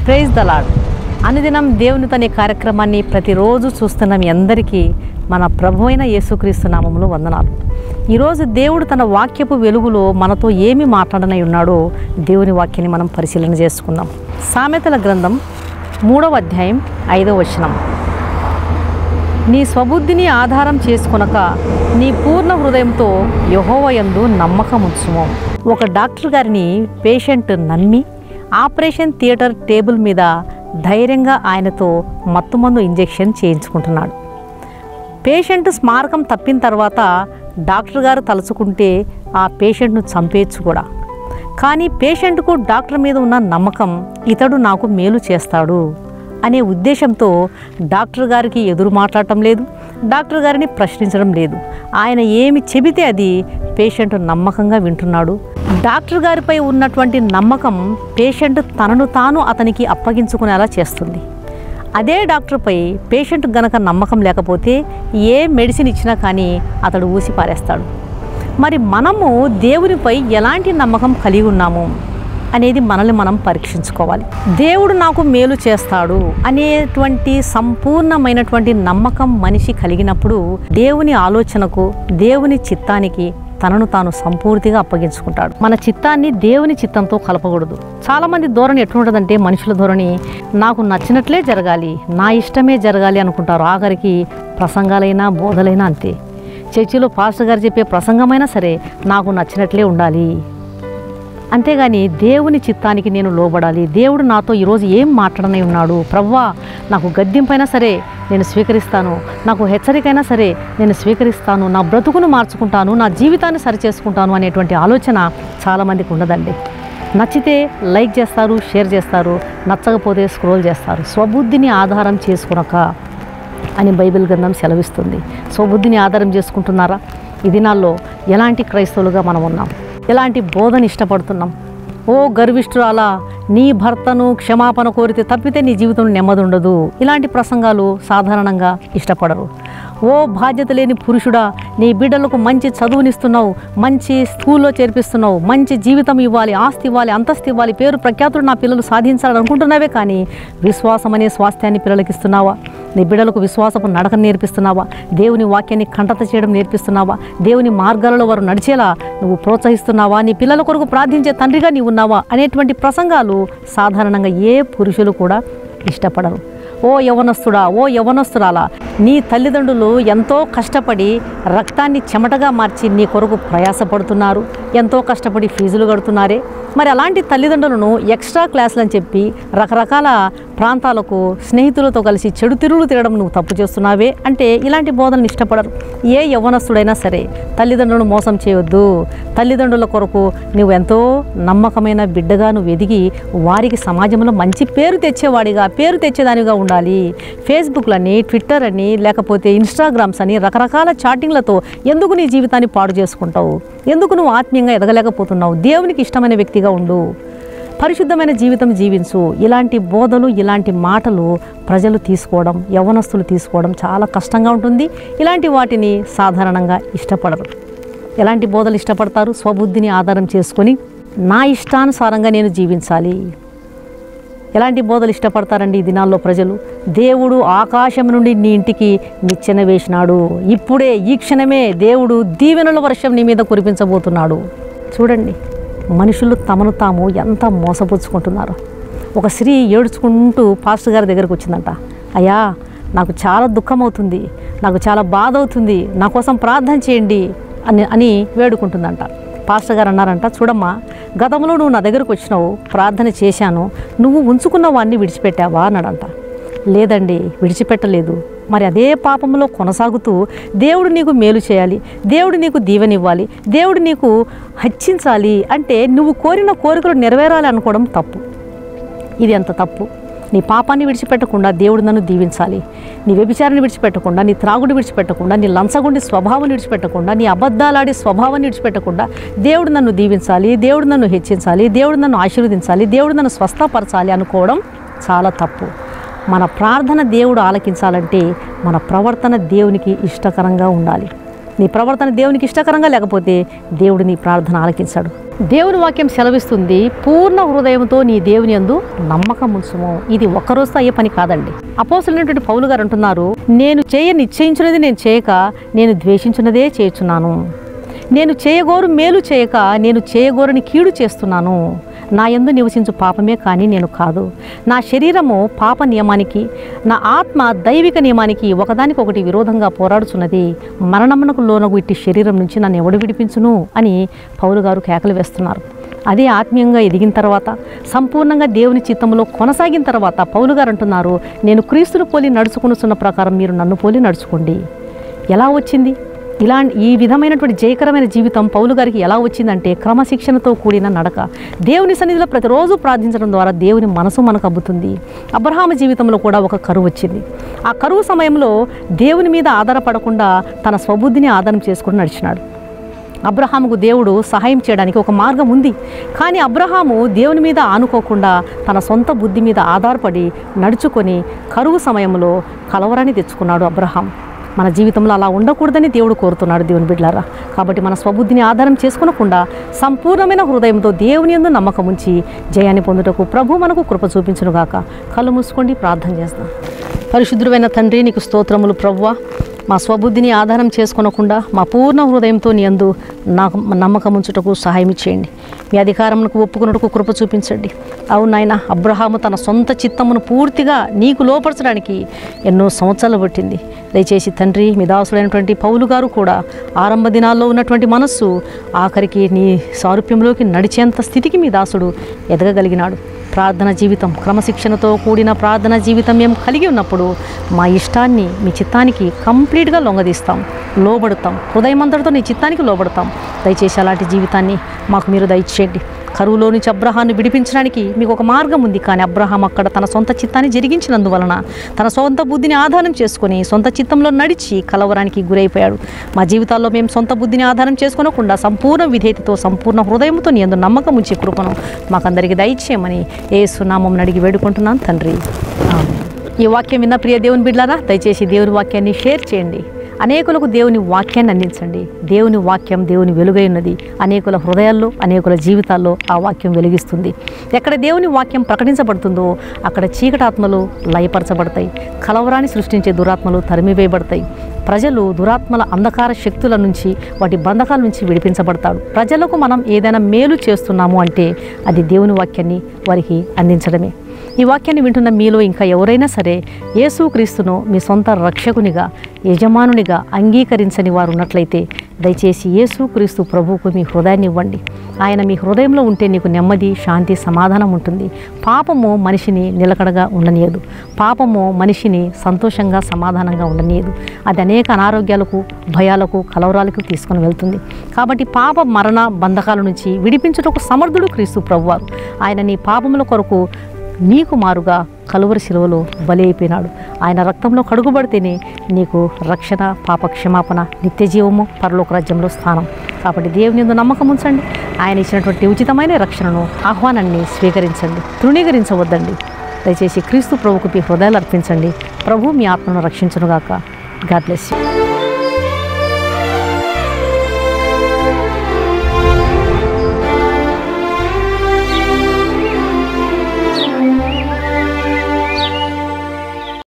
Praise the lord. అనుదినం దేవునితో అనే కార్యక్రమాన్ని ప్రతిరోజు చూస్తున్న మీ అందరికీ మన ప్రభువైన యేసుక్రీస్తు నామములో వందనాలు. ఈరోజు దేవుడు తన వాక్యపు వెలుగులో మనతో ఏమి మాట్లాడనై ఉన్నాడో దేవుని వాక్యాన్ని మనం పరిశీలన చేసుకుందాం. సామెతల గ్రంథం 3వ అధ్యాయం 5వ వచనం. నీ స్వబుద్ధిని ఆధారం చేసుకొనక నీ పూర్ణ హృదయంతో యెహోవా యందు నమ్మకముంచుము. ఒక డాక్టర్ గారిని పేషెంట్ నమ్మి ఆపరేషన్ థియేటర్ టేబుల్ మీద ధైర్యంగా ఆయనతో మత్తుమందు ఇంజెక్షన్ చేయించుకుంటున్నాడు. పేషెంట్ స్మారకం తప్పిన తర్వాత డాక్టర్ గారు తలుచుకుంటే ఆ పేషెంట్ను చంపేయచ్చు కూడా. కానీ పేషెంట్కు డాక్టర్ మీద ఉన్న నమ్మకం, ఇతడు నాకు మేలు చేస్తాడు అనే ఉద్దేశంతో డాక్టర్ గారికి ఎదురు మాట్లాడటం లేదు, డాక్టర్ గారిని ప్రశ్నించడం లేదు. ఆయన ఏమి చెబితే అది పేషెంట్ నమ్మకంగా వింటున్నాడు. డాక్టర్ గారిపై ఉన్నటువంటి నమ్మకం పేషెంట్ తనను తాను అతనికి అప్పగించుకునేలా చేస్తుంది. అదే డాక్టర్పై పేషెంట్ గనక నమ్మకం లేకపోతే ఏ మెడిసిన్ ఇచ్చినా కానీ అతడు ఊసి పారేస్తాడు. మరి మనము దేవునిపై ఎలాంటి నమ్మకం కలిగి ఉన్నాము అనేది మనల్ని మనం పరీక్షించుకోవాలి. దేవుడు నాకు మేలు చేస్తాడు అనేటువంటి సంపూర్ణమైనటువంటి నమ్మకం మనిషి కలిగినప్పుడు దేవుని ఆలోచనకు, దేవుని చిత్తానికి తనను తాను సంపూర్తిగా అప్పగించుకుంటాడు. మన చిత్తాన్ని దేవుని చిత్తంతో కలపకూడదు. చాలామంది ధోరణి ఎట్లుంటుందంటే, మనుషుల ధోరణి నాకు నచ్చినట్లే జరగాలి, నా ఇష్టమే జరగాలి అనుకుంటారు. ఆఖరికి ప్రసంగాలైనా బోధలైనా అంతే. చర్చిలో పాస్టర్ గారు చెప్పే ప్రసంగమైనా సరే నాకు నచ్చినట్లే ఉండాలి, అంతేగాని దేవుని చిత్తానికి నేను లోబడాలి. దేవుడు నాతో ఈరోజు ఏం మాట్లాడనే ఉన్నాడు, ప్రభువా నాకు గద్దింపైనా సరే నేను స్వీకరిస్తాను, నాకు హెచ్చరికైనా సరే నేను స్వీకరిస్తాను, నా బ్రతుకును మార్చుకుంటాను, నా జీవితాన్ని సరిచేసుకుంటాను అనేటువంటి ఆలోచన చాలామందికి ఉండదండి. నచ్చితే లైక్ చేస్తారు, షేర్ చేస్తారు, నచ్చకపోతే స్క్రోల్ చేస్తారు. స్వబుద్ధిని ఆధారం చేసుకునక అని బైబిల్ గ్రంథం సెలవిస్తుంది. స్వబుద్ధిని ఆధారం చేసుకుంటున్నారా? ఈ దినాల్లో ఎలాంటి క్రైస్తవులుగా మనం ఉన్నాం? ఎలాంటి బోధన ఇష్టపడుతున్నాం? ఓ గర్విష్ఠురాలా, నీ భర్తను క్షమాపణ కోరితే తప్పితే నీ జీవితంలో నెమ్మది ఉండదు, ఇలాంటి ప్రసంగాలు సాధారణంగా ఇష్టపడరు. ఓ బాధ్యత లేని పురుషుడా, నీ బిడ్డలకు మంచి చదువునిస్తున్నావు, మంచి స్కూల్లో చేర్పిస్తున్నావు, మంచి జీవితం ఇవ్వాలి, ఆస్తి ఇవ్వాలి, అంతస్తు ఇవ్వాలి, పేరు ప్రఖ్యాతులు నా పిల్లలు సాధించాలని అనుకుంటున్నావే, కానీ విశ్వాసం అనే స్వాస్థ్యాన్ని పిల్లలకి ఇస్తున్నావా? నీ బిడ్డలకు విశ్వాసపు నడకను నేర్పిస్తున్నావా? దేవుని వాక్యాన్ని కంటత చేయడం నేర్పిస్తున్నావా? దేవుని మార్గాలలో వారు నడిచేలా నువ్వు ప్రోత్సహిస్తున్నావా? నీ పిల్లల కొరకు ప్రార్థించే తండ్రిగా నీవు ఉన్నావా అనేటువంటి ప్రసంగాలు సాధారణంగా ఏ పురుషులు కూడా ఇష్టపడరు. ఓ యవనస్తుడా, ఓ యవనస్తురాలా, నీ తల్లిదండ్రులు ఎంతో కష్టపడి రక్తాన్ని చెమటగా మార్చి నీ కొరకు ప్రయాసపడుతున్నారు, ఎంతో కష్టపడి ఫీజులు కడుతున్నారే. మరి అలాంటి తల్లిదండ్రులను ఎక్స్ట్రా క్లాసులు అని చెప్పి రకరకాల ప్రాంతాలకు స్నేహితులతో కలిసి చెడు తిరుగులు తిరగడం నువ్వు తప్పు చేస్తున్నావే అంటే ఇలాంటి బోధనలు ఇష్టపడరు. ఏ యవ్వనస్తుడైనా సరే తల్లిదండ్రులను మోసం చేయొద్దు. తల్లిదండ్రుల కొరకు నువ్వు ఎంతో నమ్మకమైన బిడ్డగా నువ్వు ఎదిగి వారికి సమాజంలో మంచి పేరు తెచ్చేవాడిగా, పేరు తెచ్చేదానిగా ఉండాలి. ఫేస్బుక్లని, ట్విట్టర్ అని, లేకపోతే ఇన్స్టాగ్రామ్స్ అని రకరకాల చాటింగ్లతో ఎందుకు నీ జీవితాన్ని పాడు చేసుకుంటావు? ఎందుకు నువ్వు ఆత్మీయంగా ఎదగలేకపోతున్నావు? దేవునికి ఇష్టమైన వ్యక్తిగా ఉండు, పరిశుద్ధమైన జీవితం జీవించు. ఇలాంటి బోధలు, ఇలాంటి మాటలు ప్రజలు తీసుకోవడం, యవ్వనస్తులు తీసుకోవడం చాలా కష్టంగా ఉంటుంది. ఇలాంటి వాటిని సాధారణంగా ఇష్టపడరు. ఎలాంటి బోధలు ఇష్టపడతారు? స్వబుద్ధిని ఆధారం చేసుకొని నా ఇష్టానుసారంగా నేను జీవించాలి. ఎలాంటి బోధలు ఇష్టపడతారండి ఈ దినాల్లో ప్రజలు? దేవుడు ఆకాశం నుండి నీ ఇంటికి నిచ్చెన వేసినాడు, ఇప్పుడే ఈ క్షణమే దేవుడు దీవెనల వర్షం నీ మీద కురిపించబోతున్నాడు. చూడండి, మనుషులు తమను తాము ఎంత మోసపుచ్చుకుంటున్నారు. ఒక స్త్రీ ఏడ్చుకుంటూ పాస్టర్ గారి దగ్గరకు వచ్చిందంట. అయ్యా, నాకు చాలా దుఃఖం అవుతుంది, నాకు చాలా బాధ అవుతుంది, నా కోసం ప్రార్థన చేయండి అని వేడుకుంటుందంట. పాస్టర్ గారు అన్నారంట, చూడమ్మా, గతంలో నువ్వు నా దగ్గరకు వచ్చినావు, ప్రార్థన చేశాను, నువ్వు ఉంచుకున్న వాడిని విడిచిపెట్టావా అన్నాడంట. లేదండి, విడిచిపెట్టలేదు. మరి అదే పాపంలో కొనసాగుతూ దేవుడు నీకు మేలు చేయాలి, దేవుడు నీకు దీవెనివ్వాలి, దేవుడు నీకు హెచ్చించాలి అంటే నువ్వు కోరిన కోరికలు నెరవేరాలి అనుకోవడం తప్పు. ఇది ఎంత తప్పు! నీ పాపాన్ని విడిచిపెట్టకుండా దేవుడు నన్ను దీవించాలి, నీ వ్యభిచారాన్ని విడిచిపెట్టకుండా, నీ త్రాగుడు విడిచిపెట్టకుండా, నీ లంచగొండి స్వభావం విడిచిపెట్టకుండా, నీ అబద్ధాలాడే స్వభావాన్ని విడిచిపెట్టకుండా దేవుడు నన్ను దీవించాలి, దేవుడు నన్ను హెచ్చించాలి, దేవుడు నన్ను ఆశీర్వదించాలి, దేవుడు నన్ను స్వస్థపరచాలి అనుకోవడం చాలా తప్పు. మన ప్రార్థన దేవుడు ఆలకించాలంటే మన ప్రవర్తన దేవునికి ఇష్టకరంగా ఉండాలి. నీ ప్రవర్తన దేవునికి ఇష్టకరంగా లేకపోతే దేవుడు నీ ప్రార్థన ఆలకించాడు. దేవుని వాక్యం సెలవిస్తుంది, పూర్ణ హృదయంతో నీ దేవుని యందు నమ్మకం ఉంచుము. ఇది ఒక్కరోజుతో అయ్యే పని కాదండి. అపోస్తలుడైనటువంటి పౌలు గారు అంటున్నారు, నేను నిశ్చయించినది నేను చేయక నేను ద్వేషించినదే చేయుచున్నాను. నేను చేయగోరు మేలు చేయక నేను చేయగోరని కీడు చేస్తున్నాను. నా యందు నివసించు పాపమే కానీ నేను కాదు. నా శరీరము పాప నియమానికి, నా ఆత్మ దైవిక నియమానికి ఒకదానికొకటి విరోధంగా పోరాడుచున్నది. మరణమునకు లోనగు ఇట్టి శరీరం నుంచి నన్ను ఎవడు విడిపించును అని పౌలు గారు కేకలు వేస్తున్నారు. అదే ఆత్మీయంగా ఎదిగిన తర్వాత, సంపూర్ణంగా దేవుని చిత్తంలో కొనసాగిన తర్వాత పౌలు గారు అంటున్నారు, నేను క్రీస్తును పోలి నడుచుకునుచున్న ప్రకారం మీరు నన్ను పోలి నడుచుకోండి. ఎలా వచ్చింది ఈ విధమైనటువంటి జయకరమైన జీవితం పౌలు గారికి? ఎలా వచ్చిందంటే క్రమశిక్షణతో కూడిన నడక. దేవుని సన్నిధిలో ప్రతిరోజు ప్రార్థించడం ద్వారా దేవుని మనసు మనకు అబ్బుతుంది. అబ్రహాము జీవితంలో కూడా ఒక కరువు వచ్చింది. ఆ కరువు సమయంలో దేవుని మీద ఆధారపడకుండా తన స్వబుద్ధిని ఆధారం చేసుకుని నడిచినాడు. అబ్రహాముకు దేవుడు సహాయం చేయడానికి ఒక మార్గం ఉంది. కానీ అబ్రహాము దేవుని మీద ఆనుకోకుండా తన సొంత బుద్ధి మీద ఆధారపడి నడుచుకొని కరువు సమయంలో కలవరాన్ని తెచ్చుకున్నాడు అబ్రహాం. మన జీవితంలో అలా ఉండకూడదని దేవుడు కోరుతున్నాడు దేవుని బిడ్డలారా. కాబట్టి మన స్వబుద్ధిని ఆధారం చేసుకోకుండా సంపూర్ణమైన హృదయంతో దేవుని యందు నమ్మకం ఉంచి జయాన్ని పొందుటకు ప్రభు మనకు కృప చూపించునుగాక. కళ్ళు మూసుకోండి, ప్రార్థన చేస్తాం. పరిశుద్ధుడైన తండ్రి, నీకు స్తోత్రములు ప్రభువా. మా స్వబుద్ధిని ఆధారం చేసుకోనకుండా మా పూర్ణ హృదయంతో నీ యందు నమ్మకం ఉంచుటకు సహాయం చేయండి. మీ అధికారమునకు ఒప్పుకున్నటకు కృప చూపించండి. అవునాయన, అబ్రహాము తన సొంత చిత్తమును పూర్తిగా నీకు లోపరచడానికి ఎన్నో సంవత్సరాలు పట్టింది. దయచేసి తండ్రి, మీ దాసుడైనటువంటి పౌలు గారు కూడా ఆరంభ దినాల్లో ఉన్నటువంటి మనస్సు ఆఖరికి నీ సారూప్యంలోకి నడిచేంత స్థితికి మీ దాసుడు ఎదగగలిగినాడు. ప్రార్థన జీవితం, క్రమశిక్షణతో కూడిన ప్రార్థన జీవితం మేము కలిగి ఉన్నప్పుడు మా ఇష్టాన్ని మీ చిత్తానికి కంప్లీట్గా లొంగదీస్తాం, లోబడతాం. హృదయమంతటితో నీ చిత్తానికి లోబడతాం. దయచేసి అలాంటి జీవితాన్ని మాకు మీరు దయచేయండి. కరువులో నుంచి అబ్రహాన్ని విడిపించడానికి మీకు ఒక మార్గం ఉంది. కానీ అబ్రహాం అక్కడ తన సొంత చిత్తాన్ని జరిగించినందువలన తన సొంత బుద్ధిని ఆధారం చేసుకొని సొంత చిత్తంలో నడిచి కలవరానికి గురైపోయాడు. మా జీవితాల్లో మేము సొంత బుద్ధిని ఆధారం చేసుకోనకుండా సంపూర్ణ విధేయతతో సంపూర్ణ హృదయంతో నీ యందు నమ్మకం ఉంచే కృపను మాకందరికీ దయచేయమని యేసు నామమున అడిగి వేడుకుంటున్నాను తండ్రి. ఈ వాక్యం విన్న ప్రియ దేవుని బిడ్డలారా, దయచేసి దేవుని వాక్యాన్ని షేర్ చేయండి. అనేకులకు దేవుని వాక్యాన్ని అందించండి. దేవుని వాక్యం దేవుని వెలుగై ఉన్నది. అనేకుల హృదయాల్లో, అనేకుల జీవితాల్లో ఆ వాక్యం వెలిగిస్తుంది. ఎక్కడ దేవుని వాక్యం ప్రకటించబడుతుందో అక్కడ చీకటాత్మలు లయపరచబడతాయి. కలవరాన్ని సృష్టించే దురాత్మలు తరిమివేయబడతాయి. ప్రజలు దురాత్మల అంధకార శక్తుల నుంచి, వాటి బంధకాల నుంచి విడిపించబడతాడు. ప్రజలకు మనం ఏదైనా మేలు చేస్తున్నాము అంటే అది దేవుని వాక్యాన్ని వారికి అందించడమే. ఈ వాక్యాన్ని వింటున్న మీలో ఇంకా ఎవరైనా సరే యేసుక్రీస్తును మీ సొంత రక్షకునిగా, యజమానునిగా అంగీకరించని వారు ఉన్నట్లయితే దయచేసి యేసుక్రీస్తు ప్రభువుకు మీ హృదయాన్ని ఇవ్వండి. ఆయన మీ హృదయంలో ఉంటే నీకు నెమ్మది, శాంతి, సమాధానం ఉంటుంది. పాపము మనిషిని నిలకడగా ఉండనీయదు. పాపము మనిషిని సంతోషంగా, సమాధానంగా ఉండనీయదు. అది అనేక అనారోగ్యాలకు, భయాలకు, కలవరాలకు తీసుకుని వెళ్తుంది. కాబట్టి పాప మరణ బంధకాల నుంచి విడిపించుటకు సమర్థుడు క్రీస్తు ప్రభువారు. ఆయన నీ పాపముల కొరకు నీకు మారుగా కలువరి శిలువలో బలి అయిపోయినాడు. ఆయన రక్తంలో కడుగుబడితేనే నీకు రక్షణ, పాప క్షమాపణ, నిత్య జీవము, పరలోక రాజ్యంలో స్థానం. కాబట్టి దేవుని యందు నమ్మకం ఉంచండి. ఆయన ఇచ్చినటువంటి ఉచితమైన రక్షణను, ఆహ్వానాన్ని స్వీకరించండి. తృణీకరించవద్దండి. దయచేసి క్రీస్తు ప్రభువుకు మీ హృదయాలు అర్పించండి. ప్రభు మీ ఆత్మను రక్షించునుగాక. God bless you.